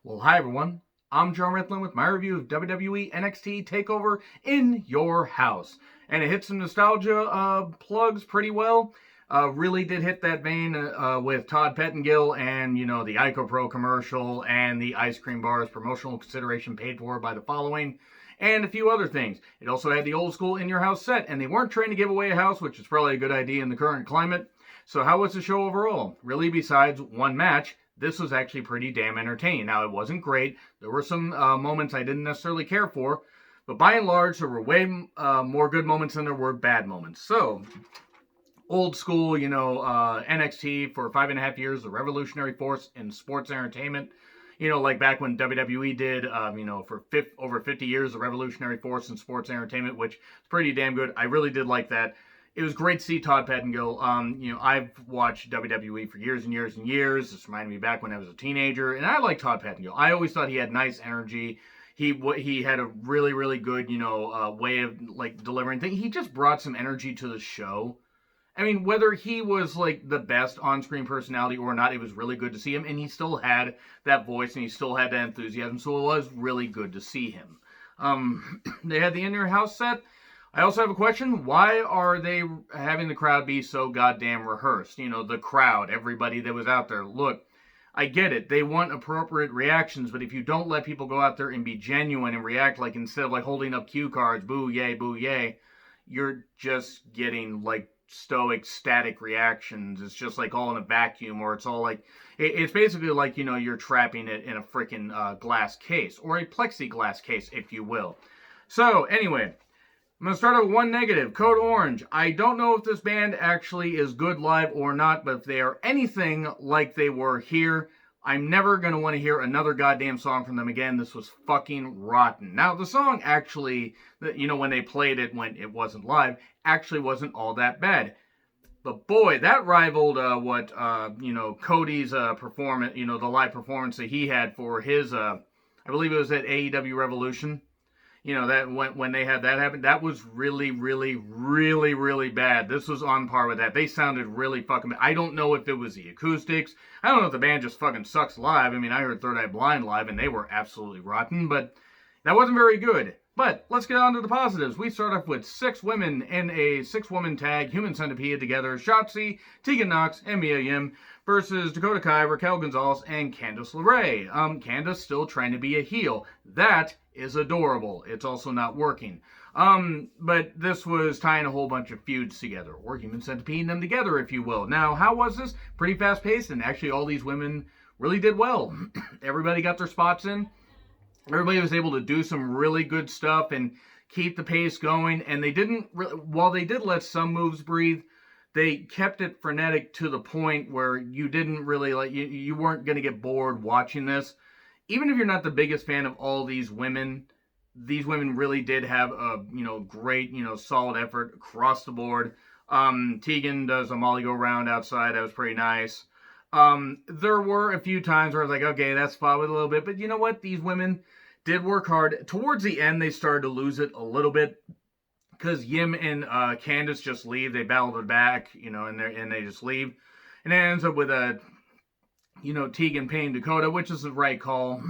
Well, hi everyone. I'm John Ritlin with my review of WWE NXT Takeover in your house. And it hit some nostalgia plugs pretty well. Really did hit that vein with Todd Pettengill and, the IcoPro commercial and the ice cream bars promotional consideration paid for by the following and a few other things. It also had the old school in your house set, and they weren't trying to give away a house, which is probably a good idea in the current climate. So how was the show overall? Really, besides one match, this was actually pretty damn entertaining. Now, it wasn't great. There were some moments I didn't necessarily care for, but by and large, there were way more good moments than there were bad moments. So, old school, NXT for 5.5 years, the revolutionary force in sports entertainment. Like back when WWE did, for over 50 years, the revolutionary force in sports entertainment, which is pretty damn good. I really did like that. It was great to see Todd Pettengill. I've watched WWE for years and years and years. This reminded me back when I was a teenager, and I like Todd Pettengill. I always thought he had nice energy. He had a really, really good, way of like delivering things. He just brought some energy to the show. I mean, whether he was like the best on-screen personality or not, it was really good to see him, and he still had that voice and he still had that enthusiasm. So it was really good to see him. They had the In Your House set. I also have a question. Why are they having the crowd be so goddamn rehearsed? The crowd, everybody that was out there. Look, I get it. They want appropriate reactions, but if you don't let people go out there and be genuine and react like instead of like holding up cue cards, boo yay, you're just getting like stoic, static reactions. It's just like all in a vacuum, or it's all like, it's basically like, you're trapping it in a freaking glass case, or a plexiglass case, if you will. So, anyway, I'm going to start out with one negative. Code Orange. I don't know if this band actually is good live or not, but if they are anything like they were here, I'm never going to want to hear another goddamn song from them again. This was fucking rotten. Now, the song actually, when they played it when it wasn't live, actually wasn't all that bad. But boy, that rivaled what, Cody's performance, the live performance that he had for his, I believe it was at AEW Revolution. That when they had that happen, that was really, really, really, really bad. This was on par with that. They sounded really fucking bad. I don't know if it was the acoustics. I don't know if the band just fucking sucks live. I mean, I heard Third Eye Blind live, and they were absolutely rotten, but that wasn't very good. But let's get on to the positives. We start off with 6 women in a 6-woman tag human centipede together. Shotzi, Tegan Knox, and Mia Yim versus Dakota Kai, Raquel Gonzalez, and Candice LeRae. Candice still trying to be a heel. That is adorable. It's also not working. But this was tying a whole bunch of feuds together, or human centipeding them together, if you will. Now, how was this? Pretty fast-paced, and actually all these women really did well. Everybody got their spots in. Everybody was able to do some really good stuff and keep the pace going. And they didn't, while they did let some moves breathe, they kept it frenetic to the point where you didn't really you weren't going to get bored watching this. Even if you're not the biggest fan of all these women really did have a, great, solid effort across the board. Tegan does a Molly go round outside. That was pretty nice. There were a few times where I was like, okay, that's fine with a little bit, but you know what? These women did work hard. Towards the end, they started to lose it a little bit because Yim and Candice just leave. They battled it back, and they just leave. And it ends up with a, Tegan pinning Dakota, which is the right call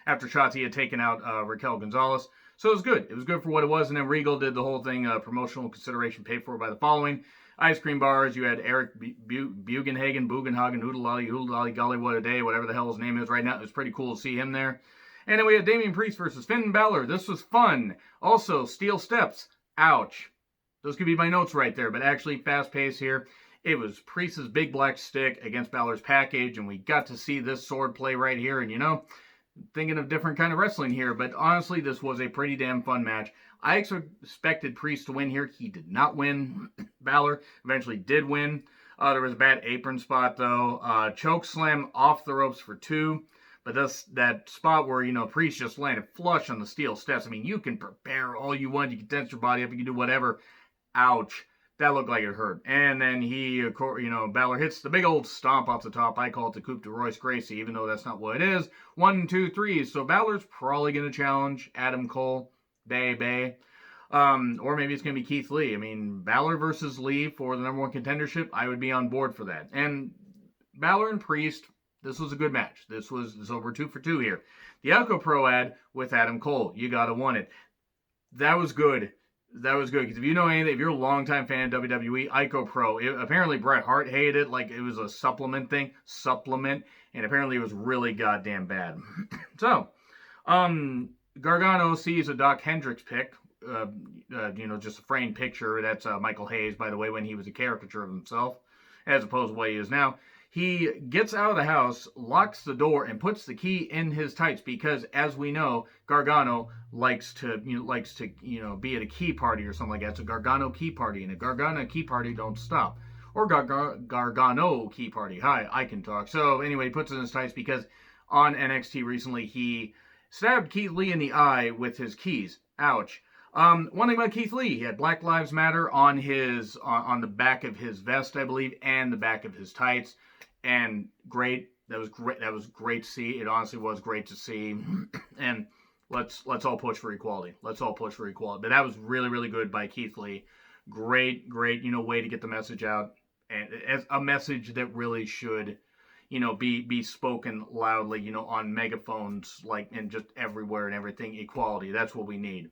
after Shotzi had taken out Raquel Gonzalez. So it was good. It was good for what it was. And then Regal did the whole thing, promotional consideration paid for by the following. Ice cream bars, you had Eric Bugenhagen, Hoodalali, Golly, what a day, whatever the hell his name is right now. It was pretty cool to see him there. And then we had Damian Priest versus Finn Balor. This was fun. Also, steel steps. Ouch. Those could be my notes right there, but actually fast-paced here. It was Priest's big black stick against Balor's package, and we got to see this sword play right here, and thinking of different kind of wrestling here, but honestly, this was a pretty damn fun match. I expected Priest to win here. He did not win. Balor eventually did win. There was a bad apron spot, though. Choke slam off the ropes for 2. But that spot where, Priest just landed flush on the steel steps. I mean, you can prepare all you want. You can tense your body up. You can do whatever. Ouch. That looked like it hurt. And then Balor hits the big old stomp off the top. I call it the Coupe de Royce Gracie, even though that's not what it is. 1, 2, 3. So Balor's probably going to challenge Adam Cole. Bay. Or maybe it's going to be Keith Lee. I mean, Balor versus Lee for the #1 contendership, I would be on board for that. And Balor and Priest, This was a good match. This was over 2 for 2 here. The Ico Pro ad with Adam Cole. You gotta want it. That was good. That was good, because if you know anything, if you're a longtime fan of WWE, Ico Pro, apparently Bret Hart hated it, like it was a supplement, and apparently it was really goddamn bad. So, Gargano sees a Doc Hendricks pick, just a framed picture. That's Michael Hayes, by the way, when he was a caricature of himself, as opposed to what he is now. He gets out of the house, locks the door, and puts the key in his tights because, as we know, Gargano likes to be at a key party or something like that. It's a Gargano key party, and a Gargano key party don't stop. Or Gargano key party. Hi, I can talk. So anyway, he puts it in his tights because on NXT recently he stabbed Keith Lee in the eye with his keys. Ouch. One thing about Keith Lee, he had Black Lives Matter on the back of his vest, I believe, and the back of his tights. And great. That was great. That was great to see. It honestly was great to see. And let's all push for equality. Let's all push for equality. But that was really, really good by Keith Lee. Great, way to get the message out. And as a message that really should, be spoken loudly, on megaphones, like, and just everywhere and everything. Equality. That's what we need.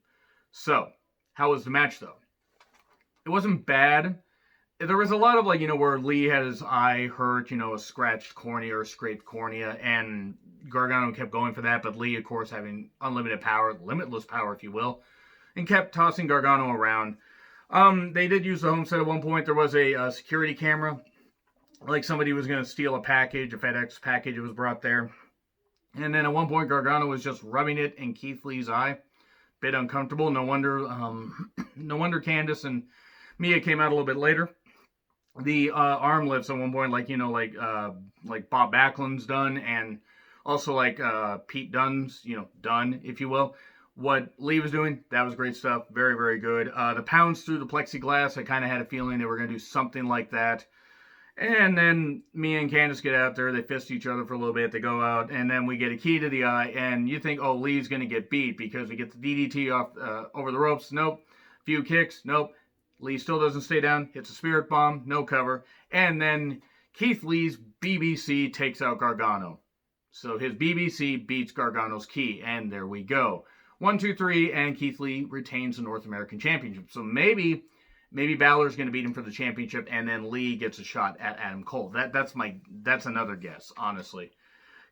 So, how was the match, though? It wasn't bad. There was a lot of, where Lee had his eye hurt, a scratched cornea or scraped cornea, and Gargano kept going for that, but Lee, of course, having unlimited power, limitless power, if you will, and kept tossing Gargano around. They did use the home set at one point. There was a security camera, like somebody was going to steal a package, a FedEx package was brought there. And then at one point, Gargano was just rubbing it in Keith Lee's eye. Bit uncomfortable. No wonder Candice and Mia came out a little bit later. The arm lifts at one point, like Bob Backlund's done, and also like Pete Dunne's, done, if you will. What Lee was doing, that was great stuff. Very, very good. The pounds through the plexiglass, I kind of had a feeling they were going to do something like that. And then Mia and Candice get out there. They fist each other for a little bit. They go out, and then we get a key to the eye. And you think, oh, Lee's going to get beat because we get the DDT off over the ropes. Nope. Few kicks. Nope. Lee still doesn't stay down. Hits a spirit bomb. No cover. And then Keith Lee's BBC takes out Gargano. So his BBC beats Gargano's key. And there we go. 1, 2, 3, and Keith Lee retains the North American Championship. So maybe Balor's going to beat him for the championship, and then Lee gets a shot at Adam Cole. That's another guess, honestly,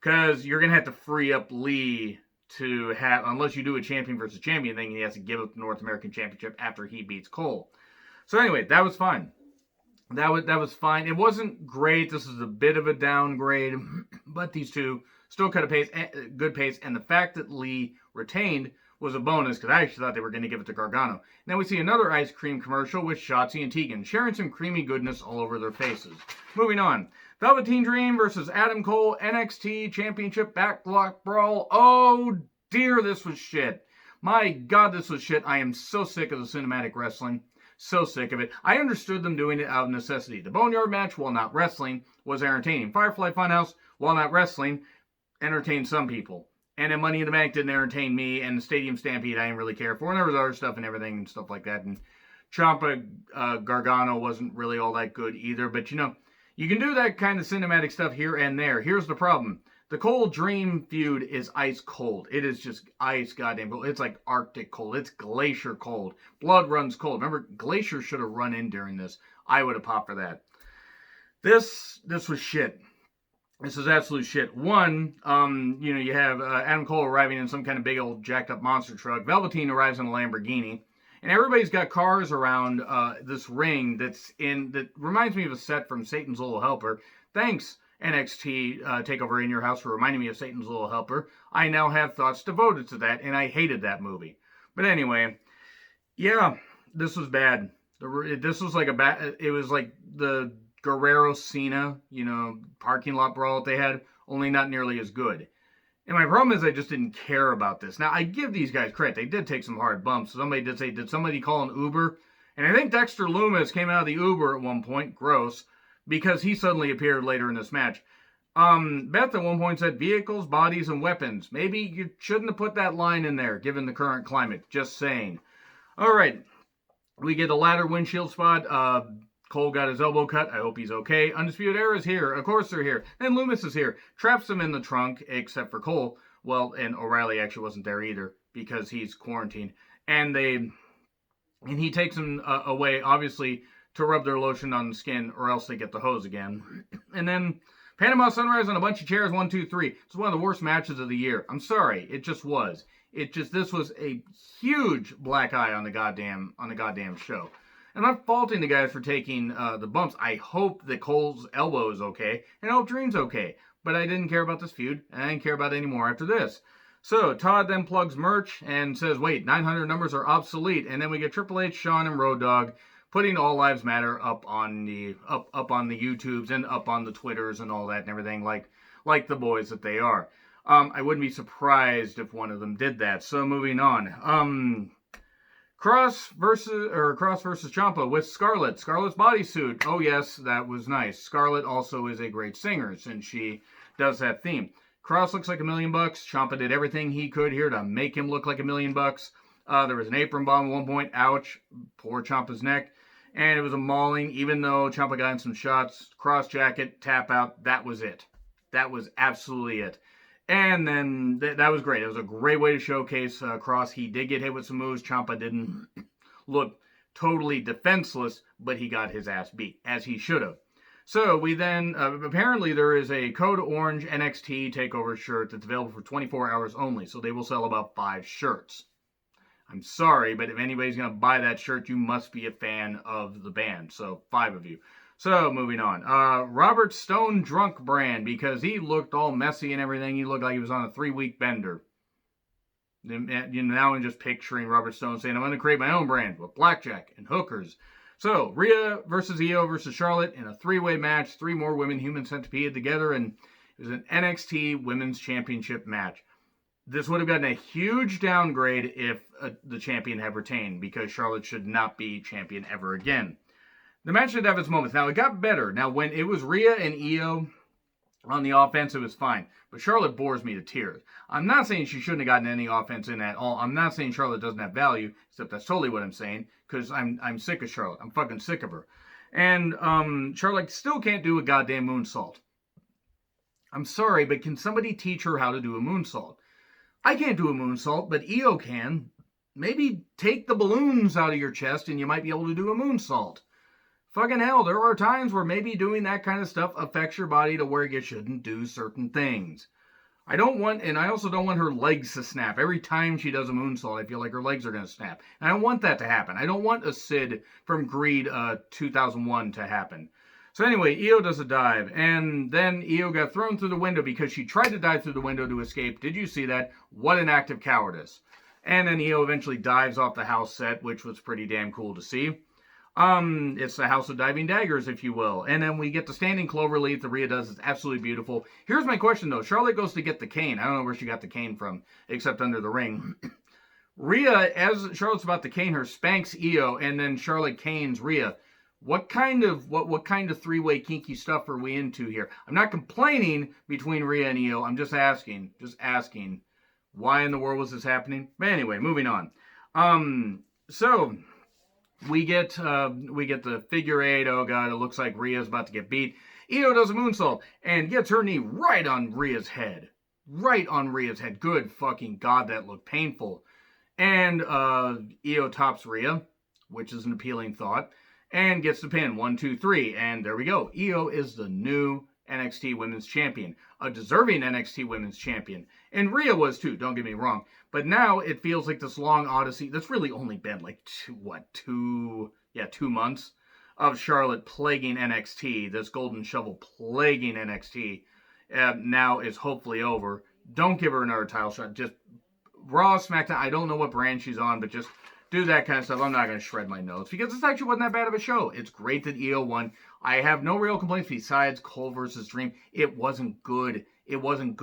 because you're going to have to free up Lee to have, unless you do a champion versus champion thing, he has to give up the North American Championship after he beats Cole. So anyway, that was fine. That was fine. It wasn't great. This is a bit of a downgrade, but these two still cut a good pace, and the fact that Lee retained was a bonus, because I actually thought they were going to give it to Gargano. Now we see another ice cream commercial with Shotzi and Tegan sharing some creamy goodness all over their faces. Moving on. Velveteen Dream versus Adam Cole, NXT Championship Backlot Brawl. Oh dear, this was shit. My God, this was shit. I am so sick of the cinematic wrestling. So sick of it. I understood them doing it out of necessity. The Boneyard match, while not wrestling, was entertaining. Firefly Funhouse, while not wrestling, entertained some people. And then Money in the Bank didn't entertain me, and the Stadium Stampede I didn't really care for. And there was other stuff and everything and stuff like that. And Ciampa Gargano wasn't really all that good either. But you can do that kind of cinematic stuff here and there. Here's the problem. The Cole Dream feud is ice cold. It is just ice goddamn cold. It's like Arctic cold. It's glacier cold. Blood runs cold. Remember, Glacier should have run in during this. I would have popped for that. This was shit. This is absolute shit. One, you have Adam Cole arriving in some kind of big old jacked up monster truck. Velveteen arrives in a Lamborghini. And everybody's got cars around this ring that reminds me of a set from Satan's Little Helper. Thanks, NXT Takeover in Your House, for reminding me of Satan's Little Helper. I now have thoughts devoted to that, and I hated that movie. But anyway, yeah, this was bad. This was like it was like the Guerrero Cena, parking lot brawl that they had, only not nearly as good. And my problem is I just didn't care about this. Now, I give these guys credit. They did take some hard bumps. Somebody did say, did somebody call an Uber? And I think Dexter Lumis came out of the Uber at one point, gross, because he suddenly appeared later in this match. Beth at one point said, vehicles, bodies, and weapons. Maybe you shouldn't have put that line in there, given the current climate. Just saying. All right. We get a ladder windshield spot. Cole got his elbow cut. I hope he's okay. Undisputed Era is here. Of course they're here. Then Loomis is here. Traps him in the trunk, except for Cole. Well, and O'Reilly actually wasn't there either because he's quarantined. And he takes him away, obviously, to rub their lotion on the skin, or else they get the hose again. And then Panama Sunrise on a bunch of chairs, 1, 2, 3. It's one of the worst matches of the year. I'm sorry, it just was. This was a huge black eye on the goddamn show. I'm not faulting the guys for taking the bumps. I hope that Cole's elbow is okay, and I hope Dream's okay. But I didn't care about this feud, and I didn't care about it anymore after this. So Todd then plugs merch and says, wait, 900 numbers are obsolete. And then we get Triple H, Shawn, and Road Dogg putting All Lives Matter up on the YouTubes and up on the Twitters and all that and everything, like the boys that they are. I wouldn't be surprised if one of them did that. So moving on. Cross versus Ciampa with Scarlett. Scarlett's bodysuit. Oh yes, that was nice. Scarlett also is a great singer since she does that theme. Cross looks like $1 million. Ciampa did everything he could here to make him look like $1 million. There was an apron bomb at one point. Ouch. Poor Ciampa's neck. And it was a mauling, even though Ciampa got in some shots. Cross jacket, tap out. That was it. That was absolutely it. And then that was great. It was a great way to showcase Cross. He did get hit with some moves. Ciampa didn't look totally defenseless, but he got his ass beat, as he should have. So we then, apparently there is a Code Orange NXT Takeover shirt that's available for 24 hours only. So they will sell about 5 shirts. I'm sorry, but if anybody's going to buy that shirt, you must be a fan of the band. So 5 of you. So moving on. Robert Stone drunk brand, because he looked all messy and everything. He looked like he was on a 3-week bender. Now I'm just picturing Robert Stone saying, I'm going to create my own brand with blackjack and hookers. So, Rhea versus Io versus Charlotte in a 3-way match. 3 more women human centipede together, and it was an NXT Women's Championship match. This would have gotten a huge downgrade if the champion had retained, because Charlotte should not be champion ever again. The match did have its moments. Now, it got better. Now, when it was Rhea and Io on the offense, it was fine. But Charlotte bores me to tears. I'm not saying she shouldn't have gotten any offense in at all. I'm not saying Charlotte doesn't have value, except that's totally what I'm saying, because I'm sick of Charlotte. I'm fucking sick of her. And Charlotte still can't do a goddamn moonsault. I'm sorry, but can somebody teach her how to do a moonsault? I can't do a moonsault, but Io can. Maybe take the balloons out of your chest and you might be able to do a moonsault. Fucking hell, there are times where maybe doing that kind of stuff affects your body to where you shouldn't do certain things. I also don't want her legs to snap. Every time she does a moonsault, I feel like her legs are going to snap. And I don't want that to happen. I don't want a Sid from Greed 2001 to happen. So anyway, Io does a dive, and then Io got thrown through the window because she tried to dive through the window to escape. Did you see that? What an act of cowardice. And then Io eventually dives off the house set, which was pretty damn cool to see. It's the House of Diving Daggers, if you will. And then we get the standing cloverleaf that Rhea does. It's absolutely beautiful. Here's my question, though. Charlotte goes to get the cane. I don't know where she got the cane from, except under the ring. Rhea, as Charlotte's about to cane her, spanks Io, and then Charlotte canes Rhea. What kind of 3-way kinky stuff are we into here? I'm not complaining between Rhea and Io. I'm just asking. Why in the world was this happening? But anyway, moving on. So we get the figure 8. Oh god, it looks like Rhea's about to get beat. Io does a moonsault and gets her knee right on Rhea's head. Right on Rhea's head. Good fucking god, that looked painful. And Io tops Rhea, which is an appealing thought, and gets the pin. 1, 2, 3, and there we go. Io is the new NXT Women's Champion, a deserving NXT Women's Champion. And Rhea was too, don't get me wrong. But now it feels like this long odyssey that's really only been like 2 months of Charlotte plaguing NXT. This golden shovel plaguing NXT now is hopefully over. Don't give her another title shot. Just Raw, SmackDown, I don't know what brand she's on, but just do that kind of stuff. I'm not going to shred my notes because this actually wasn't that bad of a show. It's great that Io won. I have no real complaints besides Cole versus Dream. It wasn't good. It wasn't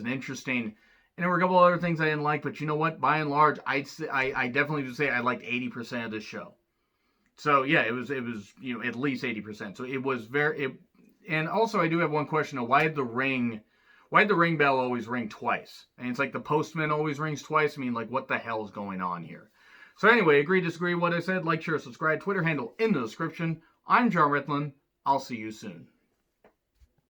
interesting. And there were a couple other things I didn't like, but you know what? By and large, I definitely would say I liked 80% of this show. So yeah, it was at least 80%. So it was and also I do have one question. Why did the ring bell always ring twice? And it's like the postman always rings twice. I mean, like, what the hell is going on here? So anyway, agree, disagree, what I said, like, share, subscribe, Twitter handle in the description. I'm John Ritlin. I'll see you soon.